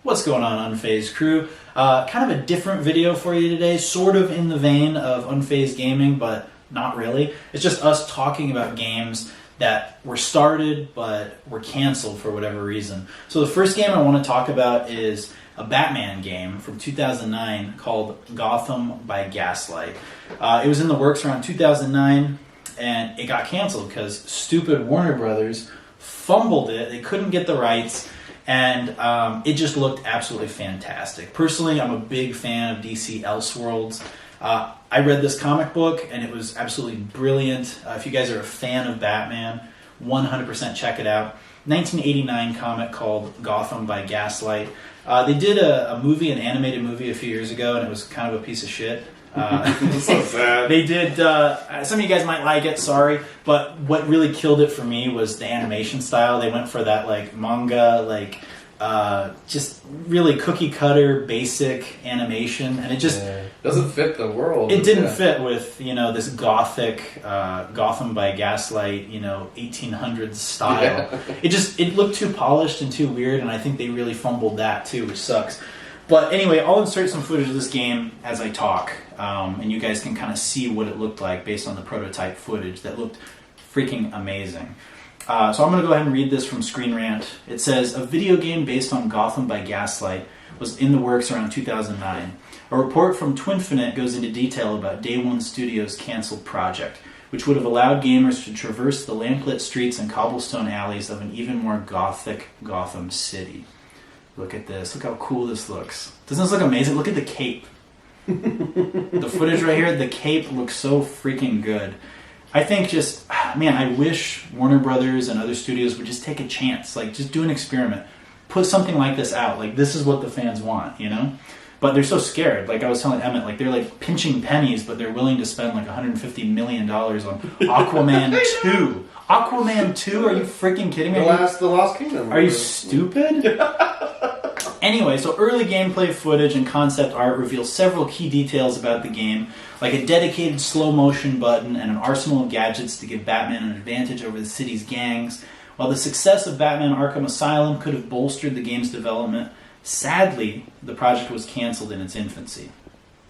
What's going on, Unfazed crew? Kind of a different video for you today, sort of in the vein of Unfazed Gaming, but not really. It's just us talking about games that were started but were canceled for whatever reason. So the first game I want to talk about is a Batman game from 2009 called Gotham by Gaslight. It was in the works around 2009 and it got canceled because stupid Warner Brothers fumbled it. They couldn't get the rights. And it just looked absolutely fantastic. Personally, I'm a big fan of DC Elseworlds. I read this comic book, and it was absolutely brilliant. If you guys are a fan of Batman, 100% check it out. 1989 comic called Gotham by Gaslight. They did a movie, an animated movie a few years ago, and it was kind of a piece of shit. So sad. They did, some of you guys might like it, sorry, but what really killed it for me was the animation style. They went for that like manga, like just really cookie cutter, basic animation, and it just doesn't fit the world. It didn't fit with, you know, this gothic Gotham by Gaslight, you know, 1800s style. Yeah. It looked too polished and too weird, and I think they really fumbled that too, which sucks. But anyway, I'll insert some footage of this game as I talk, and you guys can kind of see what it looked like based on the prototype footage that looked freaking amazing. So I'm going to go ahead and read this from Screen Rant. It says, a video game based on Gotham by Gaslight was in the works around 2009. A report from Twinfinite goes into detail about Day One Studios' canceled project, which would have allowed gamers to traverse the lamplit streets and cobblestone alleys of an even more gothic Gotham City. Look at this. Look how cool this looks. Doesn't this look amazing? Look at the cape. The footage right here, the cape looks so freaking good. I think just, man, I wish Warner Brothers and other studios would just take a chance. Like, just do an experiment. Put something like this out. Like, this is what the fans want, you know? But they're so scared. Like I was telling Emmett, like, they're like pinching pennies, but they're willing to spend like $150 million on Aquaman 2. Aquaman 2? Are you freaking kidding me? The Lost Kingdom. Are you stupid? Anyway, so early gameplay footage and concept art reveal several key details about the game, like a dedicated slow motion button and an arsenal of gadgets to give Batman an advantage over the city's gangs. While the success of Batman Arkham Asylum could have bolstered the game's development, sadly, the project was canceled in its infancy.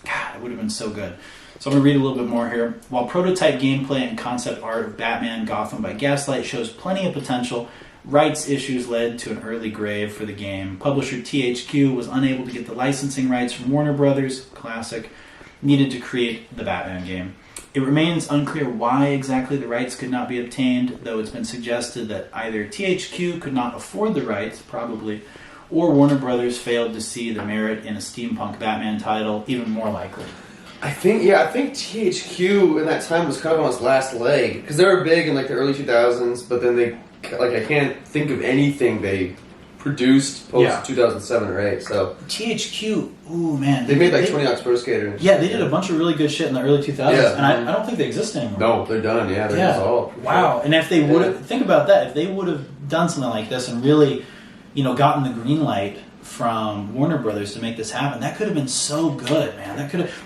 God, it would have been so good. So I'm going to read a little bit more here. While prototype gameplay and concept art of Batman Gotham by Gaslight shows plenty of potential, rights issues led to an early grave for the game. Publisher THQ was unable to get the licensing rights from Warner Brothers, classic, needed to create the Batman game. It remains unclear why exactly the rights could not be obtained, though it's been suggested that either THQ could not afford the rights, probably, or Warner Brothers failed to see the merit in a steampunk Batman title, even more likely. I think THQ in that time was kind of on its last leg, because they were big in like the early 2000s, but then they, like, I can't think of anything they produced post 2007 or 8. So THQ, ooh man, they made like 20 Ox Pro Skater. Yeah, they did a bunch of really good shit in the early 2000s, and I don't think they exist anymore. No, they're done. Yeah, they're dissolved. Wow, and if they would have, think about that, if they would have done something like this and really, you know, gotten the green light from Warner Brothers to make this happen, that could have been so good, man.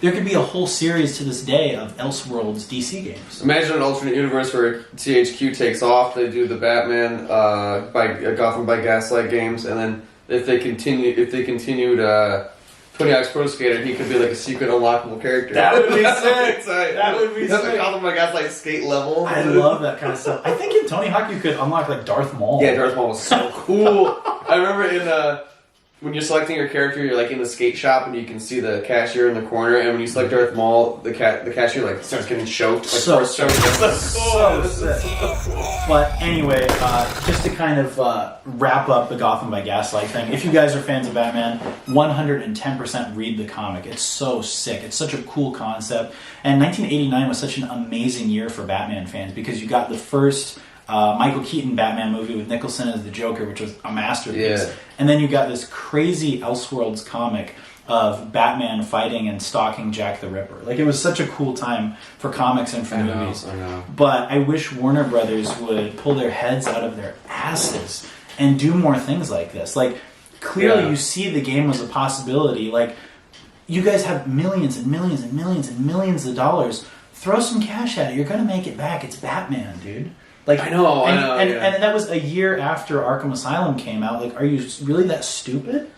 There could be a whole series to this day of Elseworlds DC games. Imagine an alternate universe where THQ takes off, they do the Batman Gotham by Gaslight games, and then if they continued 20 Ox Pro Skater, he could be like a secret unlockable character. That would be sick. That would be sick. That's like Gotham by Gaslight skate level. I love that kind of stuff. I think in Tony Hawk you could unlock like Darth Maul. Yeah, Darth Maul was so cool. I remember in when you're selecting your character, you're like in the skate shop and you can see the cashier in the corner, and when you select Darth Maul, the cashier like starts getting choked. Like so sick. But anyway, just to kind of wrap up the Gotham by Gaslight thing, if you guys are fans of Batman, 110% read the comic. It's so sick. It's such a cool concept. And 1989 was such an amazing year for Batman fans because you got the first Michael Keaton Batman movie with Nicholson as the Joker, which was a masterpiece. Yeah. And then you got this crazy Elseworlds comic of Batman fighting and stalking Jack the Ripper. Like, it was such a cool time for comics and for movies. I know. But I wish Warner Brothers would pull their heads out of their asses and do more things like this. Like, clearly you see the game was a possibility. Like, you guys have millions and millions and millions and millions of dollars. Throw some cash at it. You're going to make it back. It's Batman, dude. Like, I know, and that was a year after Arkham Asylum came out. Like, are you really that stupid?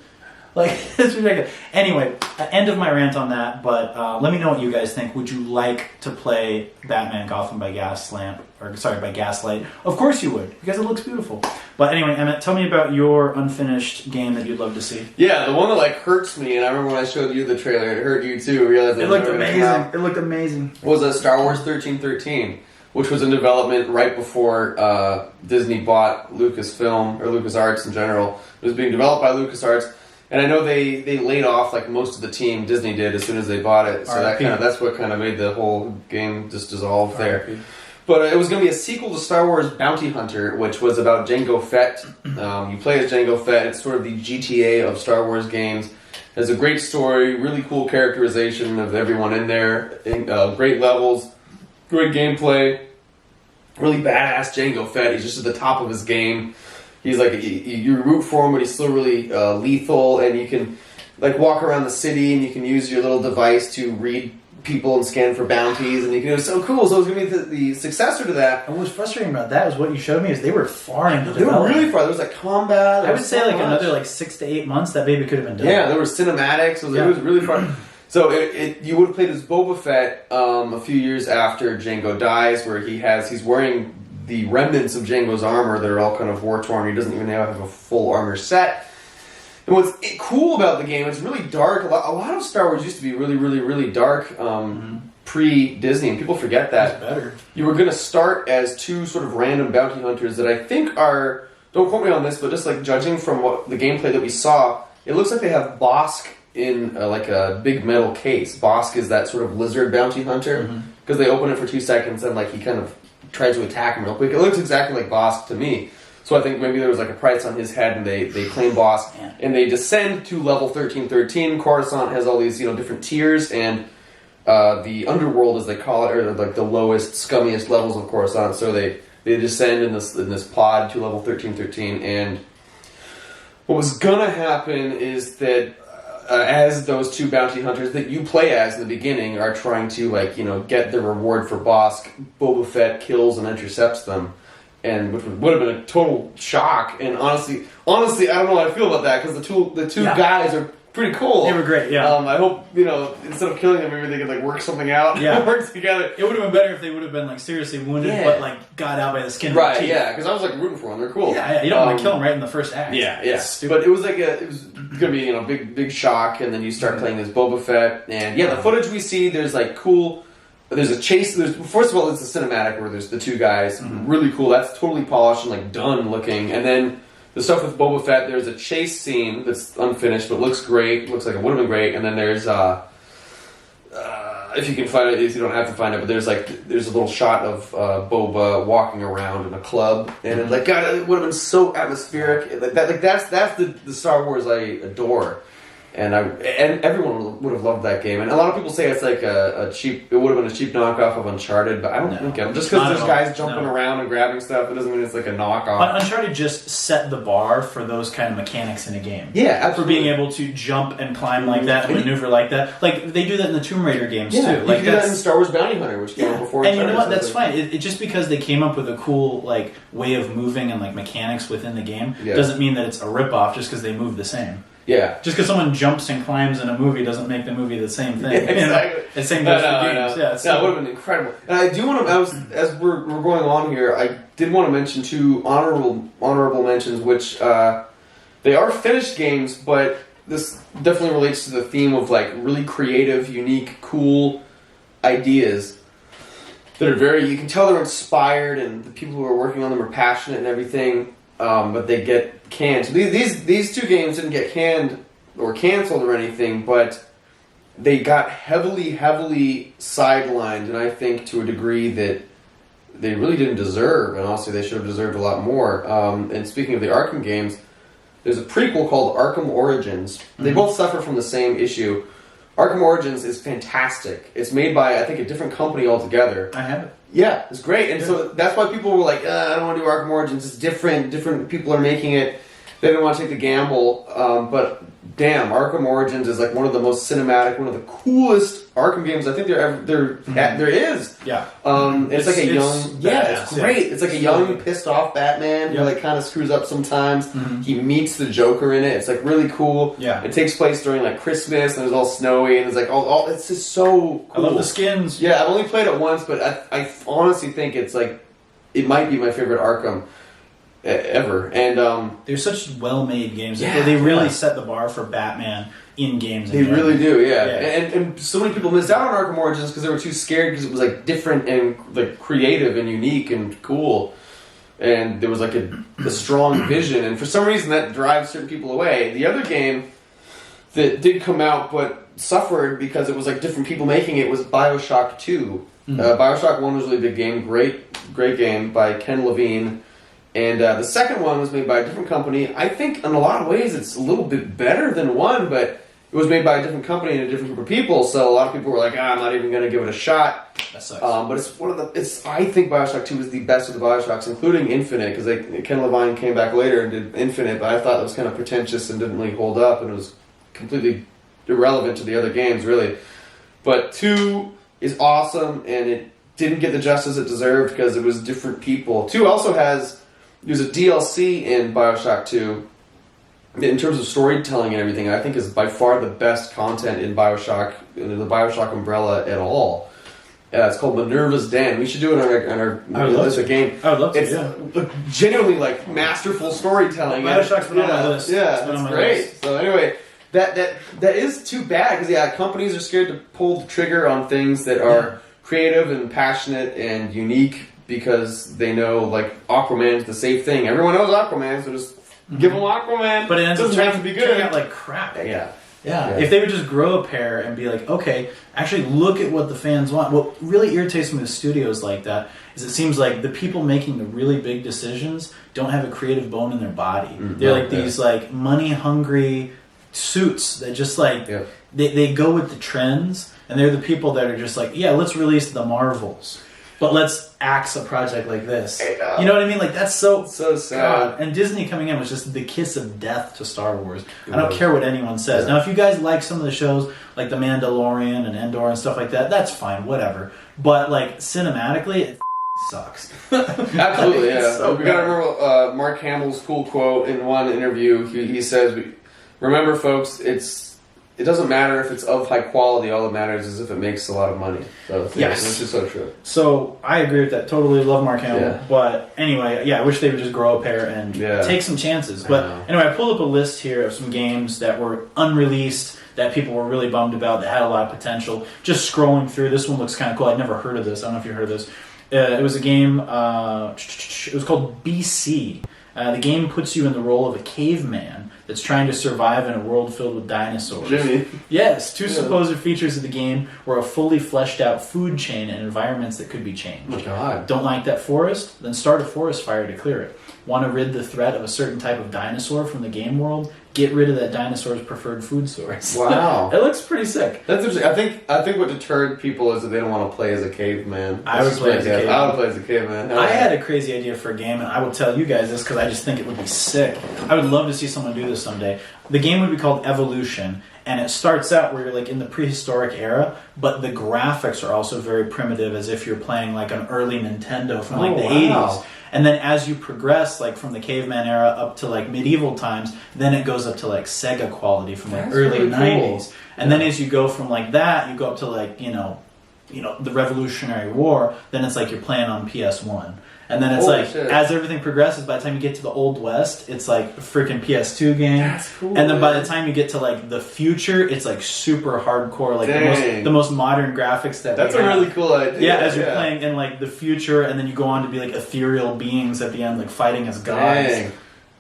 Like, it's ridiculous. Anyway, end of my rant on that, but let me know what you guys think. Would you like to play Batman Gotham by Gaslight? Of course you would, because it looks beautiful. But anyway, Emmett, tell me about your unfinished game that you'd love to see. Yeah, the one that like hurts me, and I remember when I showed you the trailer, it hurt you too. It looked amazing. It looked amazing. Was a Star Wars 1313, which was in development right before Disney bought Lucasfilm or LucasArts in general. It was being developed by LucasArts, and I know they laid off like most of the team. Disney did as soon as they bought it, so that's what kind of made the whole game just dissolve there. But it was going to be a sequel to Star Wars Bounty Hunter, which was about Jango Fett. You play as Jango Fett. It's sort of the GTA of Star Wars games. It has a great story, really cool characterization of everyone in there, great levels, great gameplay, really badass Jango Fett. He's just at the top of his game. He's like, you root for him, but he's still really lethal, and you can like walk around the city, and you can use your little device to read people and scan for bounties, and it was so cool. So it was going to be the successor to that. And what was frustrating about that was what you showed me is they were far into They were really far. There was like combat. I would say like another like 6 to 8 months that baby could have been done. Yeah, there were cinematics. It was really far. So you would have played as Boba Fett a few years after Jango dies, where he's wearing the remnants of Jango's armor that are all kind of war torn. He doesn't even have a full armor set. And what's cool about the game, it's really dark. A lot of Star Wars used to be really, really, really dark pre-Disney, and people forget that. That's better. You were going to start as two sort of random bounty hunters that I think are, don't quote me on this, but just like judging from what the gameplay that we saw, it looks like they have Bosk in like a big metal case. Bosk is that sort of lizard bounty hunter, because they open it for 2 seconds and like he kind of tries to attack him real quick. It looks exactly like Bosk to me. So I think maybe there was like a price on his head, and they claim Bosk, and they descend to level 1313. Coruscant has all these different tiers, and the underworld, as they call it, or like the lowest, scummiest levels of Coruscant. So they descend in this pod to level 1313, and what was gonna happen is that as those two bounty hunters that you play as in the beginning are trying to get the reward for Bosk, Boba Fett kills and intercepts them. And which would have been a total shock. And honestly, I don't know how I feel about that, because the two guys are pretty cool. They were great. Yeah. I hope instead of killing them, maybe they could like work something out. Yeah. Work together. It would have been better if they would have been like seriously wounded, but like got out by the skin. Right. Of the Yeah. Because I was like rooting for them. They're cool. Yeah. You don't want to kill them right in the first act. Yeah. Yeah. But it was like it was gonna be big shock, and then you start playing as Boba Fett, and the footage we see, there's like cool. There's a chase. First of all, it's a cinematic where there's the two guys. Really cool. That's totally polished and like done looking. And then the stuff with Boba Fett, there's a chase scene that's unfinished but looks great. Looks like it would have been great. And then there's if you can find it, if you don't have to find it, but there's a little shot of Boba walking around in a club, and it, God, it would have been so atmospheric. That's the Star Wars I adore. And everyone would have loved that game. And a lot of people say it's like it would have been a cheap knockoff of Uncharted, but I don't think it. Just because there's guys jumping around and grabbing stuff, it doesn't mean it's like a knockoff. Uncharted just set the bar for those kind of mechanics in a game. Yeah, absolutely. For being able to jump and climb like that, and maneuver like that. Like, they do that in the Tomb Raider games, too. Like, you can do that in Star Wars Bounty Hunter, which came out before Uncharted. And you know what? That's fine. It just because they came up with a cool way of moving and mechanics within the game doesn't mean that it's a ripoff just because they move the same. Yeah. Just because someone jumps and climbs in a movie doesn't make the movie the same thing. Yeah, exactly. The same goes for games. Yeah, it would have been incredible. And I do want to, as we're going on here, I did want to mention two honorable mentions, which they are finished games, but this definitely relates to the theme of really creative, unique, cool ideas that are you can tell they're inspired, and the people who are working on them are passionate and everything. But they get canned. So these two games didn't get canned or canceled or anything, but they got heavily sidelined, and I think to a degree that they really didn't deserve, and honestly they should have deserved a lot more. And speaking of the Arkham games, there's a prequel called Arkham Origins. They both suffer from the same issue. Arkham Origins is fantastic. It's made by, I think, a different company altogether. I have it. Yeah, it's great. And so that's why people were like, I don't want to do Arkham Origins. It's different. Different people are making it. They didn't want to take the gamble. But damn, Arkham Origins is like one of the most cinematic, one of the coolest Arkham games I think there is. Yeah. It's like a young, it's great. Yeah. It's like a young, pissed off Batman who like kind of screws up sometimes. He meets the Joker in it. It's like really cool. Yeah. It takes place during like Christmas and it's all snowy and it's like all it's just so cool. I love the skins. Yeah, I've only played it once, but I honestly think it's like it might be my favorite Arkham ever. And they're such well-made games. They really set the bar for Batman in games. They really do, yeah. And so many people missed out on Arkham Origins because they were too scared because it was like different and like creative and unique and cool. And there was like a strong vision, and for some reason that drives certain people away. The other game that did come out but suffered because it was like different people making it was BioShock 2. BioShock 1 was a really big game, great game by Ken Levine. And the second one was made by a different company. I think in a lot of ways it's a little bit better than one, but it was made by a different company and a different group of people, so a lot of people were like, I'm not even going to give it a shot. That sucks. But it's one of the. I think BioShock 2 is the best of the BioShocks, including Infinite, because Ken Levine came back later and did Infinite, but I thought it was kind of pretentious and didn't really hold up, and it was completely irrelevant to the other games, really. But 2 is awesome, and it didn't get the justice it deserved because it was different people. 2 also there's a DLC in BioShock 2 in terms of storytelling and everything, I think is by far the best content in BioShock, in the BioShock umbrella at all. It's called Minerva's Den. We should do it on our list of game. I would love to. It's genuinely like masterful storytelling. BioShock's been on my list. Yeah, it's great. So anyway, that is too bad because companies are scared to pull the trigger on things that are creative and passionate and unique because they know like Aquaman's the safe thing. Everyone knows Aquaman, so just give them Aquaman. But it ends up have to be good. turning out like crap. Yeah. If they would just grow a pair and be like, okay, actually look at what the fans want. What really irritates me with studios like that is it seems like the people making the really big decisions don't have a creative bone in their body. They're like these like money hungry suits that just like they go with the trends, and they're the people that are just like, let's release the Marvels. But let's axe a project like this. You know what I mean? Like, that's so sad. God. And Disney coming in was just the kiss of death to Star Wars. I don't care what anyone says. Now, if you guys like some of the shows, like The Mandalorian and Endor and stuff like that, that's fine, whatever. But, like, cinematically, it sucks. Absolutely, yeah. So we gotta remember Mark Hamill's cool quote in one interview. He says, remember, folks, it doesn't matter if it's of high quality. All that matters is if it makes a lot of money. So, which is so true. So I agree with that. Totally love Mark Hamill. Yeah. But anyway, I wish they would just grow a pair and take some chances. But anyway, I pulled up a list here of some games that were unreleased that people were really bummed about that had a lot of potential. Just scrolling through, this one looks kind of cool. I'd never heard of this. I don't know if you heard of this. It was a game. It was called BC. The game puts you in the role of a caveman that's trying to survive in a world filled with dinosaurs. Jimmy. Yes, two supposed features of the game were a fully fleshed out food chain and environments that could be changed. Oh my God. Don't like that forest? Then start a forest fire to clear it. Want to rid the threat of a certain type of dinosaur from the game world? Get rid of that dinosaur's preferred food source. Wow. It looks pretty sick. That's interesting. I think what deterred people is that they don't want to play as a caveman. I would play as a caveman. I would play as a caveman. I had a crazy idea for a game, and I will tell you guys this because I just think it would be sick. I would love to see someone do this someday. The game would be called Evolution, and it starts out where you're like in the prehistoric era, but the graphics are also very primitive, as if you're playing like an early Nintendo from like the 80s. And then as you progress, like from the caveman era up to like medieval times, then it goes up to like Sega quality from like early really 90s. Cool. And then as you go from like that, you go up to like, you know, the Revolutionary War, then it's like you're playing on PS1. And then it's as everything progresses, by the time you get to the Old West, it's like a freaking PS2 game. That's cool. And then by the time you get to like the future, it's like super hardcore, like the most modern graphics that That's a really cool idea. Yeah, as you're playing in like the future, and then you go on to be like ethereal beings at the end, like fighting as gods. Dang.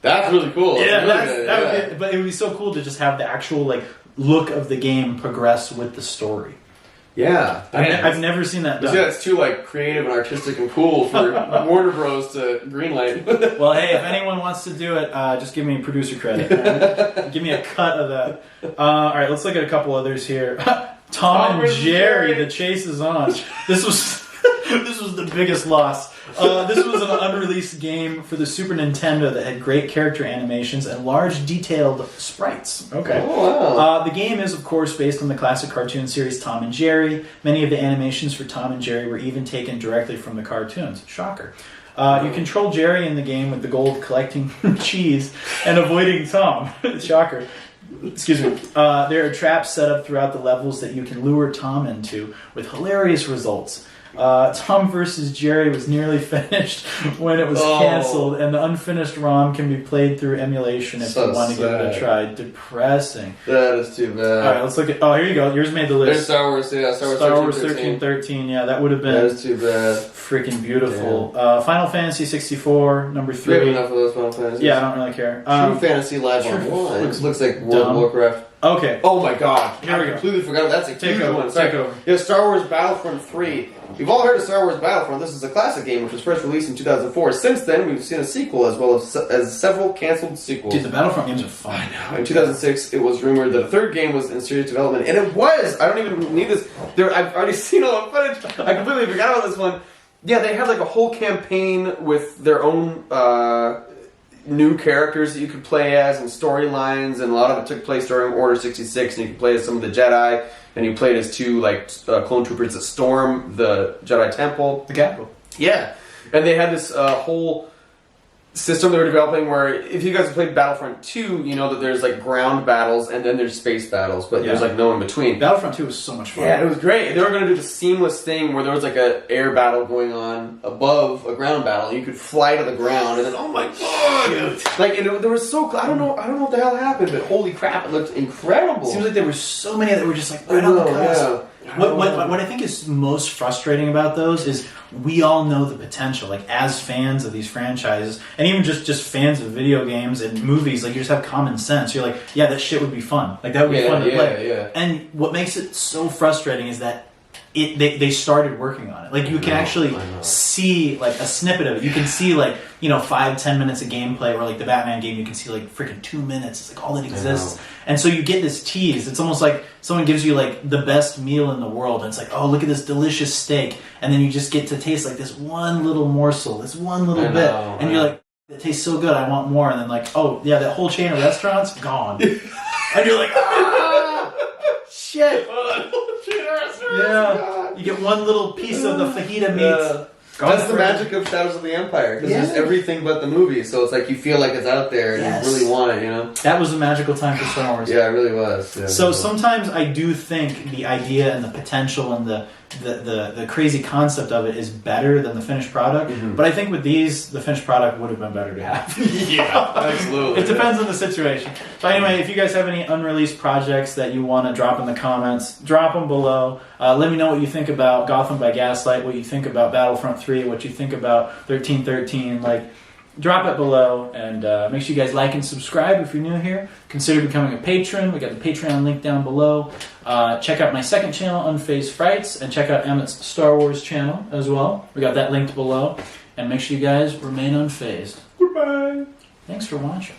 That's really cool. But it would be so cool to just have the actual like look of the game progress with the story. Yeah, I've never seen that done. It's too like creative and artistic and cool for Warner Bros. To greenlight. Well, hey, if anyone wants to do it, just give me producer credit. Right? Give me a cut of that. All right, let's look at a couple others here. Tom and Jerry, the chase is on. This was This was the biggest loss. This was an unreleased game for the Super Nintendo that had great character animations and large detailed sprites. Okay. Oh, wow. The game is, of course, based on the classic cartoon series Tom and Jerry. Many of the animations for Tom and Jerry were even taken directly from the cartoons. Shocker. You control Jerry in the game with the goal of collecting cheese and avoiding Tom. Shocker. Excuse me. There are traps set up throughout the levels that you can lure Tom into with hilarious results. Tom vs. Jerry was nearly finished when it was canceled, and the unfinished ROM can be played through emulation if you want to give it a try. Depressing. That is too bad. Alright, let's look at... Oh, here you go. Yours made the list. There's Star Wars, yeah. Star Wars 1313. Yeah, that would have been... That is too bad. Freaking beautiful. Final Fantasy 64, number 3. We have enough of those Final Fantasies. Yeah, I don't really care. True Fantasy Live Online. Looks like World of Warcraft. Okay. Oh my god. Here we go. I completely forgot. That's a huge one. Take over. Yeah, Star Wars Battlefront 3. We've all heard of Star Wars Battlefront. This is a classic game which was first released in 2004. Since then, we've seen a sequel as well as several canceled sequels. Dude, the Battlefront games are fun. I know. In 2006, it was rumored that a third game was in serious development, and it was! I don't even need this. I've already seen all the footage. I completely forgot about this one. Yeah, they had like a whole campaign with their own new characters that you could play as and storylines, and a lot of it took place during Order 66, and you could play as some of the Jedi, and you played as two clone troopers that storm the Jedi Temple. The capital. Yeah. And they had this whole system they were developing where, if you guys have played Battlefront 2, you know that there's like ground battles and then there's space battles, but there's like no in between. Battlefront 2 was so much fun. Yeah, it was great. They were going to do the seamless thing where there was like an air battle going on above a ground battle, and you could fly to the ground, and then, oh my god! Like, and there was so... I don't know what the hell happened, but holy crap, it looked incredible. It seems like there were so many that were just like right on the cusp. Yeah. What I think is most frustrating about those is we all know the potential. Like, as fans of these franchises, and even just fans of video games and movies, like, you just have common sense. You're like, yeah, that shit would be fun. Like, that would be fun to play. Yeah. And what makes it so frustrating is that they started working on it. Like, you can actually see like a snippet of it. You can see 5-10 minutes of gameplay, or like the Batman game, you can see like freaking 2 minutes. It's like all that exists. And so you get this tease. It's almost like someone gives you like the best meal in the world, and it's like, oh, look at this delicious steak, and then you just get to taste like this one little morsel, this one little bit, and you're like, it tastes so good, I want more. And then like, oh yeah, that whole chain of restaurants gone, and you're like, ah, shit. Yeah, you get one little piece of the fajita meat. That's the magic of Shadows of the Empire, because there's everything but the movie, so it's like you feel like it's out there and you really want it, you know? That was a magical time for Star Wars. Yeah, it really was. Yeah, so sometimes I do think the idea and the potential and the crazy concept of it is better than the finished product, but I think with these, the finished product would have been better to have. Yeah, absolutely. It depends on the situation. So anyway, if you guys have any unreleased projects that you want to drop in the comments, drop them below. Let me know what you think about Gotham by Gaslight, what you think about Battlefront 3, what you think about 1313. Drop it below, and make sure you guys like and subscribe if you're new here. Consider becoming a patron. We got the Patreon link down below. Check out my second channel, Unfazed Frights, and check out Emmett's Star Wars channel as well. We got that linked below. And make sure you guys remain unfazed. Goodbye. Thanks for watching.